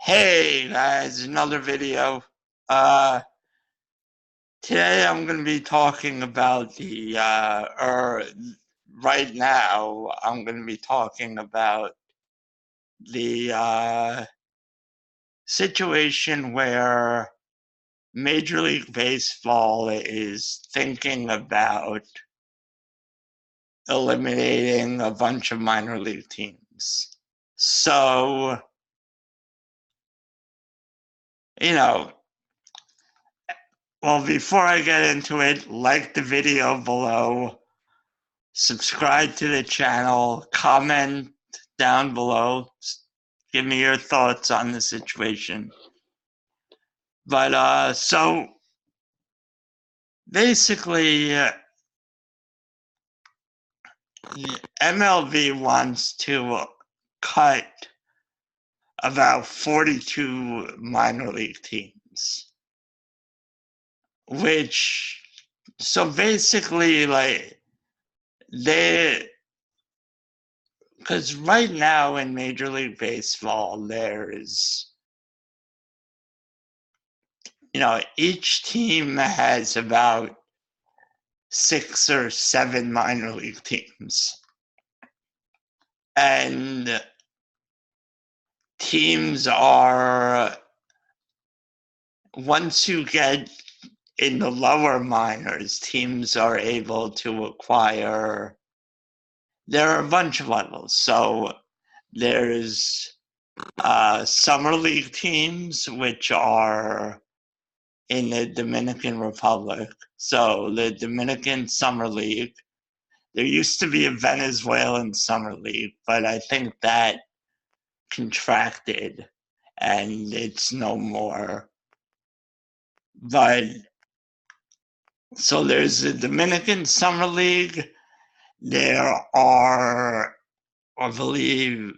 Hey guys, another video. Uh, Today I'm going to be talking about right now I'm going to be talking about the situation where Major League Baseball is thinking about eliminating a bunch of minor league teams. So, you know, well, before I get into it, like the video below, subscribe to the channel, comment down below, give me your thoughts on the situation. But so basically, MLB wants to cut about 42 minor league teams, which, so basically, like, because right now in Major League Baseball, each team has about 6 or 7 minor league teams. And teams are, once you get in the lower minors, teams are able to acquire, there are a bunch of levels. So there's summer league teams, which are in the Dominican Republic. So the Dominican Summer League. There used to be a Venezuelan Summer League, but I think that contracted and it's no more. But so there's the Dominican Summer League. There are, I believe,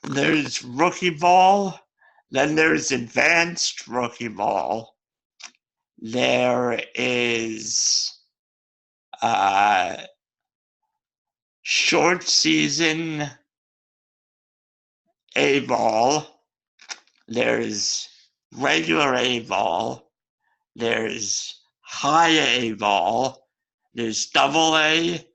there's rookie ball. Then there's advanced rookie ball. There is short season A ball. There's regular A ball. There's high A ball. There's double A,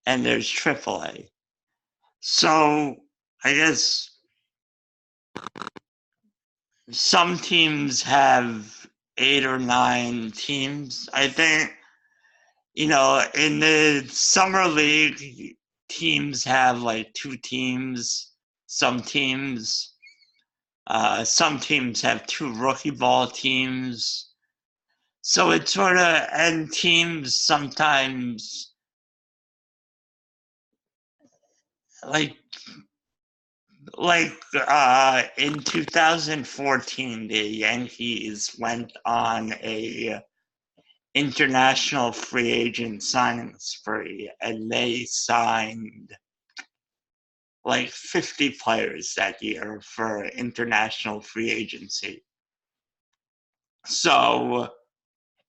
and there's triple A. So I guess some teams have 8 or 9 teams. I think, in the summer league, teams have like 2 teams. Some teams have 2 rookie ball teams. So it's sort of, and teams sometimes, like in 2014, the Yankees went on a international free agent signing spree, and they signed like 50 players that year for international free agency. So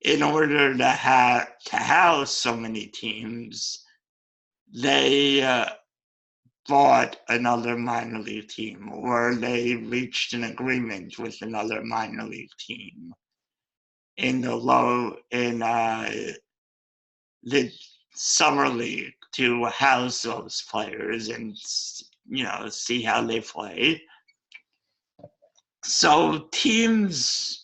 in order to house so many teams, they bought another minor league team, or they reached an agreement with another minor league team in the summer league to house those players and see how they play. So teams,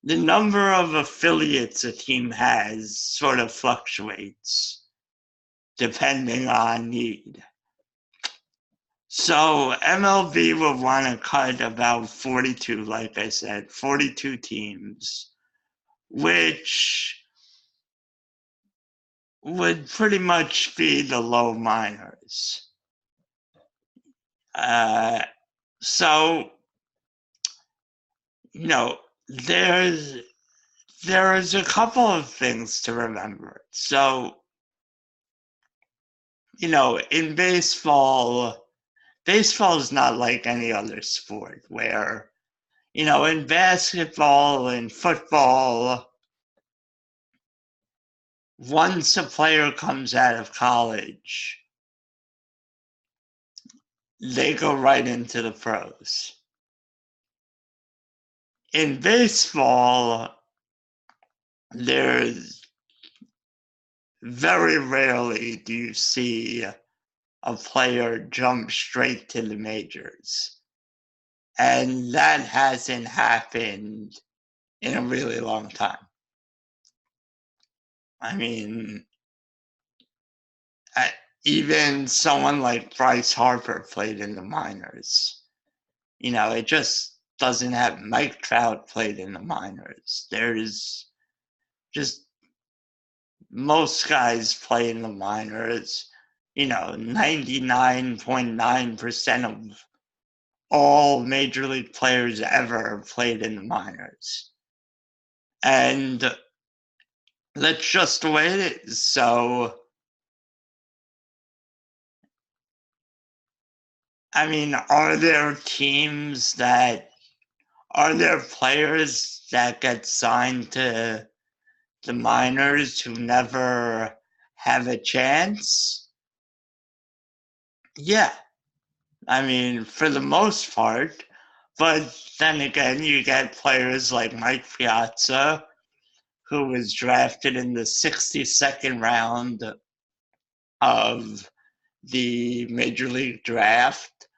the number of affiliates a team has sort of fluctuates depending on need. So MLB will want to cut about 42, like I said, 42 teams, which would pretty much be the low minors. So, there's a couple of things to remember. So, in baseball is not like any other sport where, in basketball and football, once a player comes out of college, they go right into the pros. in baseball, there's very rarely do you see a player jump straight to the majors. And that hasn't happened in a really long time. I mean, even someone like Bryce Harper played in the minors. It just doesn't have. Mike Trout played in the minors. There's just most guys play in the minors. 99.9% of all major league players ever played in the minors. And that's just the way it is. So, I mean, are there players that get signed to the minors who never have a chance? Yeah. I mean, for the most part. But then again, you get players like Mike Piazza, who was drafted in the 62nd round of the Major League Draft,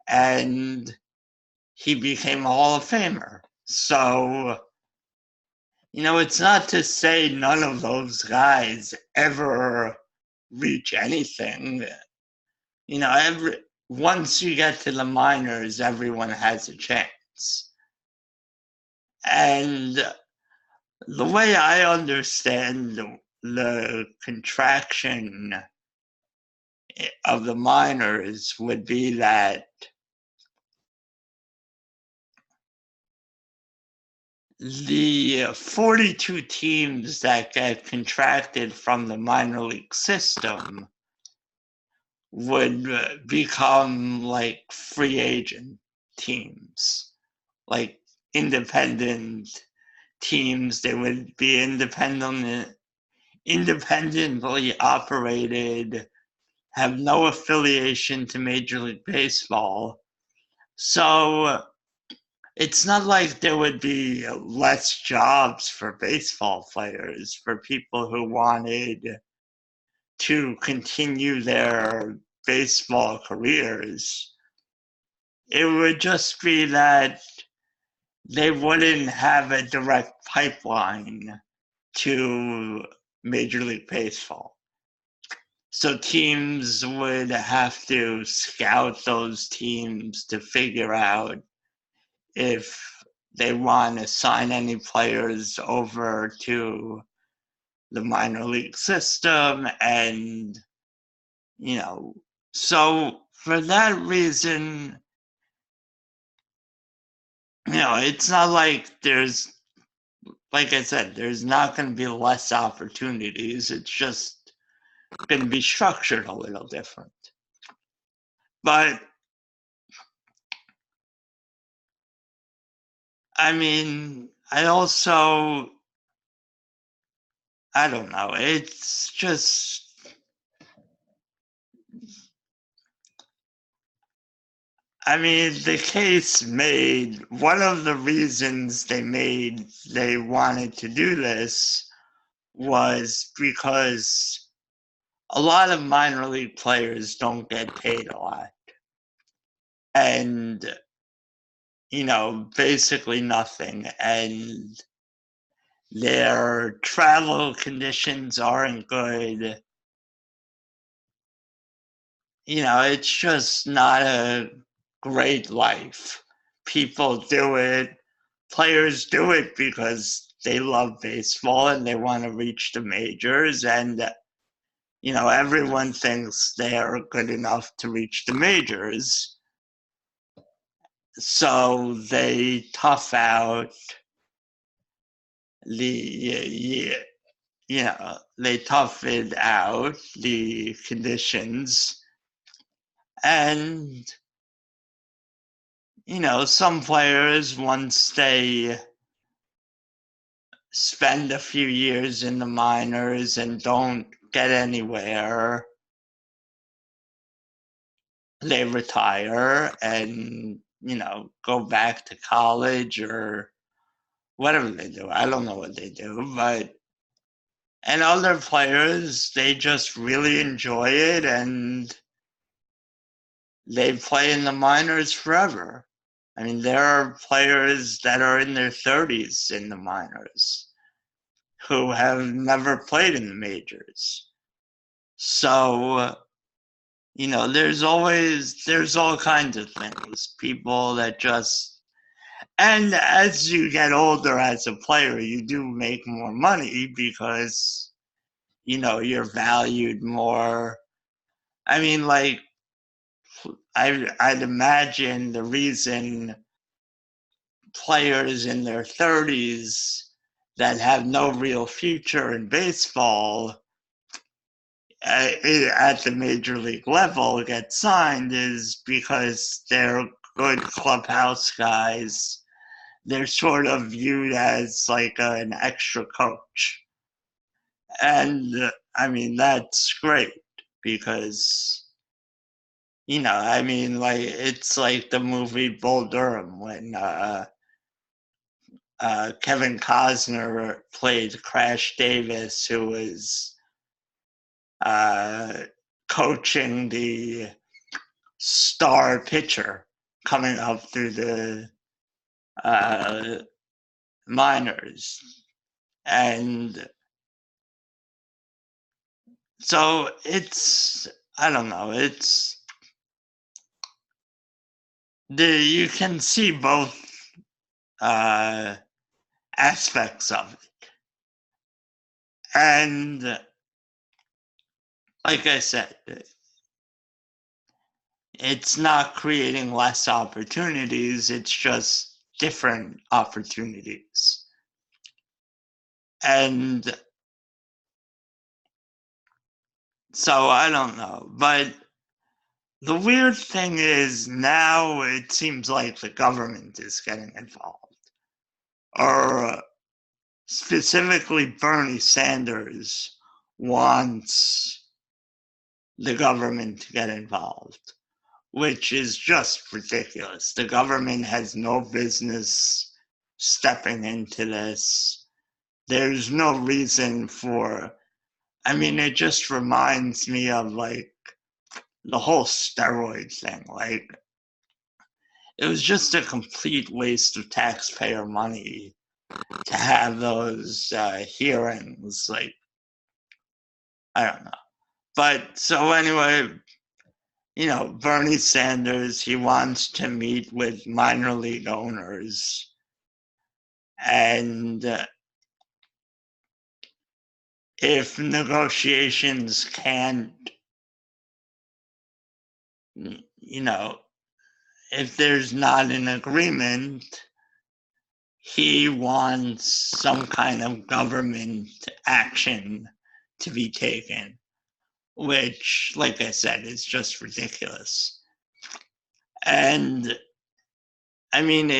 and he became a Hall of Famer. So, it's not to say none of those guys ever reach anything. Once you get to the minors, everyone has a chance. And the way I understand the contraction of the minors would be that the 42 teams that get contracted from the minor league system would become like free agent teams, like independent teams. They would be independently operated, have no affiliation to Major League Baseball. So it's not like there would be less jobs for baseball players, for people who wanted to continue their baseball careers. It would just be that they wouldn't have a direct pipeline to Major League Baseball. So teams would have to scout those teams to figure out if they want to sign any players over to the minor league system. And, so for that reason, it's not like like I said, there's not going to be less opportunities. It's just going to be structured a little different. But I mean, I don't know. It's just, I mean, the case made, one of the reasons they wanted to do this was because a lot of minor league players don't get paid a lot. And, basically nothing. And their travel conditions aren't good. It's just not a great life. People do it, players do it because they love baseball and they want to reach the majors. And, everyone thinks they're good enough to reach the majors. So they tough out they tough it out, the conditions. And, some players, once they spend a few years in the minors and don't get anywhere, they retire and, go back to college or whatever they do. I don't know what they do, but and other players, they just really enjoy it and they play in the minors forever. I mean, there are players that are in their 30s in the minors who have never played in the majors. So, there's all kinds of things. People that just, and as you get older as a player, you do make more money because, you're valued more. I mean, like, I'd imagine the reason players in their 30s that have no real future in baseball at the major league level get signed is because they're good clubhouse guys. They're sort of viewed as like an extra coach. And I mean, that's great because, I mean, like, it's like the movie Bull Durham when Kevin Costner played Crash Davis, who was coaching the star pitcher coming up through the minors. And so I don't know, you can see both aspects of it. And like I said, it's not creating less opportunities, it's just different opportunities. And so I don't know, but the weird thing is now it seems like the government is getting involved. Or specifically Bernie Sanders wants the government to get involved, which is just ridiculous. The government has no business stepping into this. There's no reason for, I mean, it just reminds me of like the whole steroid thing. Like, it was just a complete waste of taxpayer money to have those hearings. Like, I don't know. But so anyway, Bernie Sanders, he wants to meet with minor league owners. And if negotiations can't, if there's not an agreement, he wants some kind of government action to be taken, which, like I said, is just ridiculous. And I mean,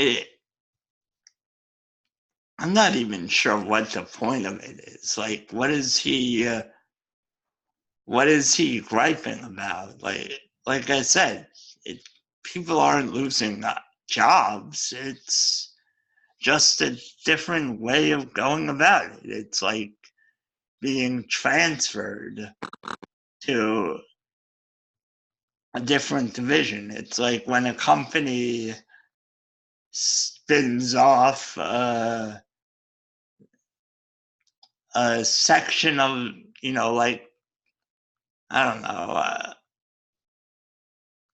I'm not even sure what the point of it is. Like, what is he griping about? Like I said, people aren't losing jobs. It's just a different way of going about it. It's like being transferred to a different division. It's like when a company spins off a section of, like, I don't know.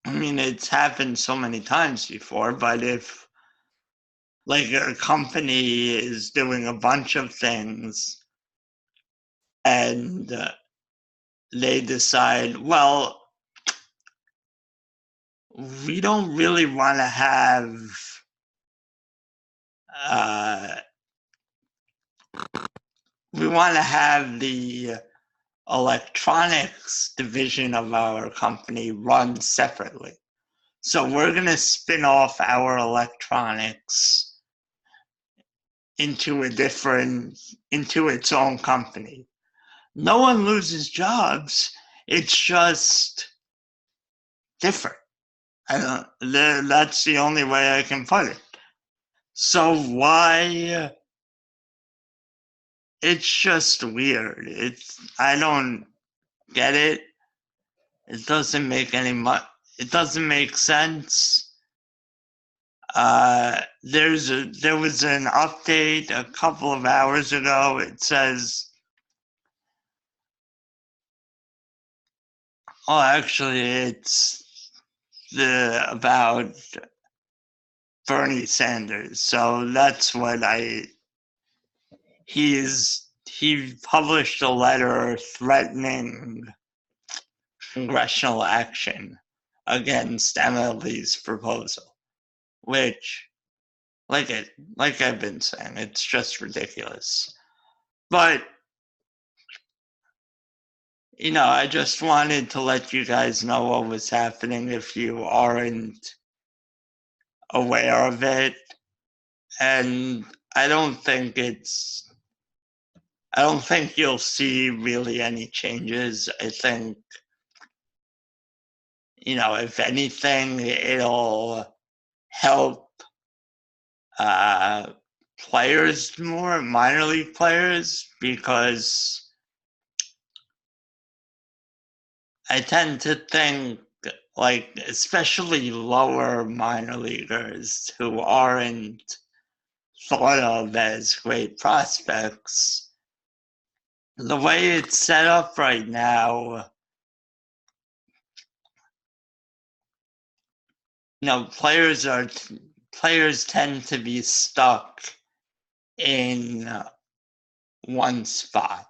I mean, it's happened so many times before, but if like a company is doing a bunch of things and they decide, well, we don't really want to have we want to have the electronics division of our company run separately. So we're going to spin off our electronics into its own company. No one loses jobs. It's just different. That's the only way I can put it. So why it's just weird. I don't get it. It doesn't make it doesn't make sense. There was an update a couple of hours ago. It says, oh, actually, it's about Bernie Sanders. So that's what he published a letter threatening congressional action against MLB's proposal, which, like I've been saying, it's just ridiculous. But I just wanted to let you guys know what was happening if you aren't aware of it. And I don't think you'll see really any changes. I think, if anything, it'll help players more, minor league players, because I tend to think, like, especially lower minor leaguers who aren't thought of as great prospects, the way it's set up right now, players tend to be stuck in one spot.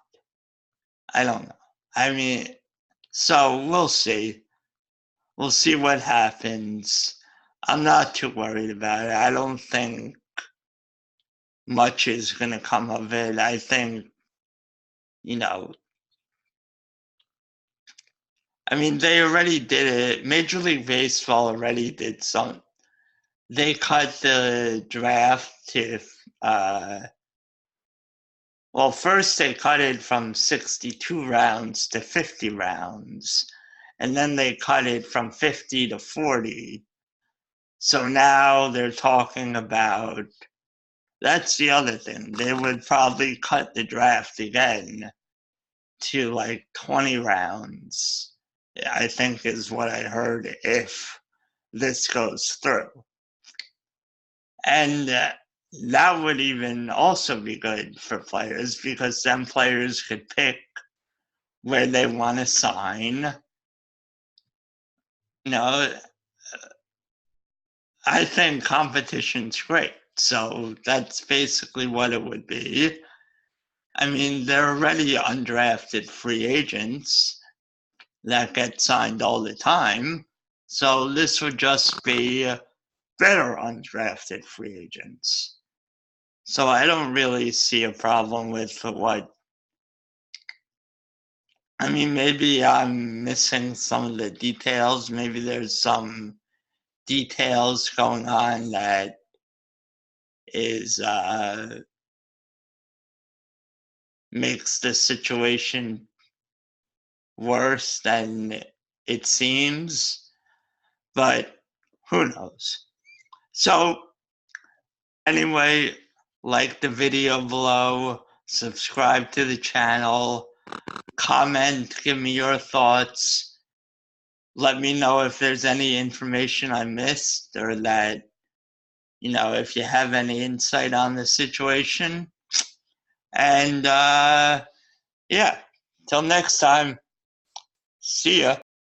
I don't know. I mean, so we'll see. We'll see what happens. I'm not too worried about it. I don't think much is going to come of it. I think, they already did it. Major League Baseball already did some. They cut the draft to, first they cut it from 62 rounds to 50 rounds, and then they cut it from 50 to 40. So now they're talking about, that's the other thing, they would probably cut the draft again to like 20 rounds, I think is what I heard, if this goes through. And that would even also be good for players, because then players could pick where they want to sign. I think competition's great. So that's basically what it would be. They're already undrafted free agents that get signed all the time. So this would just be better undrafted free agents. So I don't really see a problem with what. Maybe I'm missing some of the details. Maybe there's some details going on that is makes the situation worse than it seems, but who knows? So anyway, like the video below, subscribe to the channel, comment, give me your thoughts, let me know if there's any information I missed, or that, if you have any insight on the situation. And yeah, till next time, see ya.